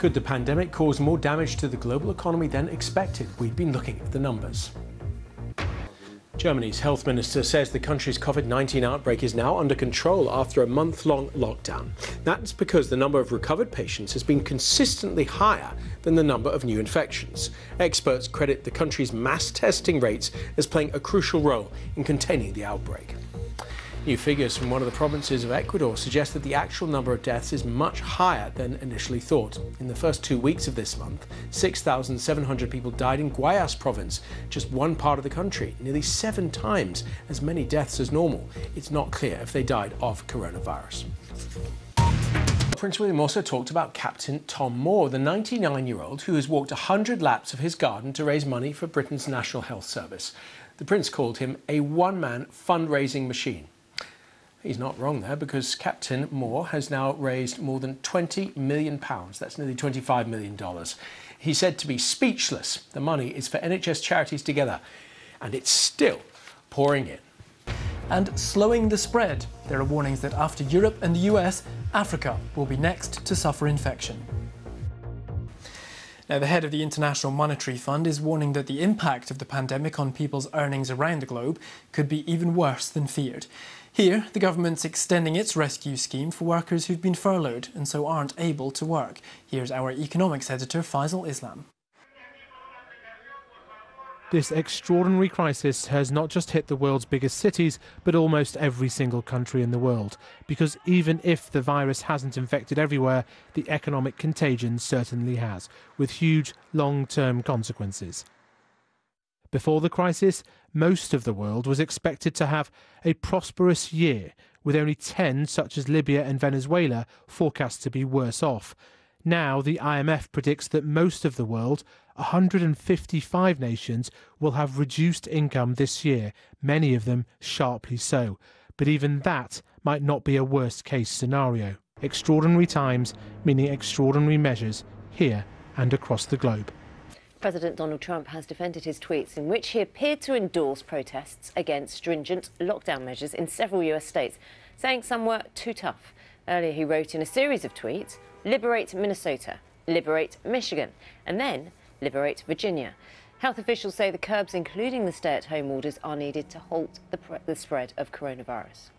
Could the pandemic cause more damage to the global economy than expected? We've been looking at the numbers. Germany's health minister says the country's Covid-19 outbreak is now under control after a month-long lockdown. That's because the number of recovered patients has been consistently higher than the number of new infections. Experts credit the country's mass testing rates as playing a crucial role in containing the outbreak. New figures from one of the provinces of Ecuador suggest that the actual number of deaths is much higher than initially thought. In the first 2 weeks of this month, 6,700 people died in Guayas province, just one part of the country, nearly 7 times as many deaths as normal. It's not clear if they died of coronavirus. Prince William also talked about Captain Tom Moore, the 99-year-old who has walked 100 laps of his garden to raise money for Britain's National Health Service. The Prince called him a one-man fundraising machine. He's not wrong there, because Captain Moore has now raised more than £20 million. That's nearly $25 million. He's said to be speechless. The money is for NHS charities together, and it's still pouring in. And slowing the spread. There are warnings that after Europe and the US, Africa will be next to suffer infection. Now, the head of the International Monetary Fund is warning that the impact of the pandemic on people's earnings around the globe could be even worse than feared. Here, the government's extending its rescue scheme for workers who've been furloughed and so aren't able to work. Here's our economics editor, Faisal Islam. This extraordinary crisis has not just hit the world's biggest cities, but almost every single country in the world. Because even if the virus hasn't infected everywhere, the economic contagion certainly has, with huge long-term consequences. Before the crisis, most of the world was expected to have a prosperous year, with only 10, such as Libya and Venezuela, forecast to be worse off. Now, the IMF predicts that most of the world, 155 nations, will have reduced income this year, many of them sharply so. But even that might not be a worst-case scenario. Extraordinary times, meaning extraordinary measures, here and across the globe. President Donald Trump has defended his tweets in which he appeared to endorse protests against stringent lockdown measures in several US states, saying some were too tough. Earlier he wrote in a series of tweets, "Liberate Minnesota, liberate Michigan, and then liberate Virginia." Health officials say the curbs, including the stay-at-home orders, are needed to halt the spread of coronavirus.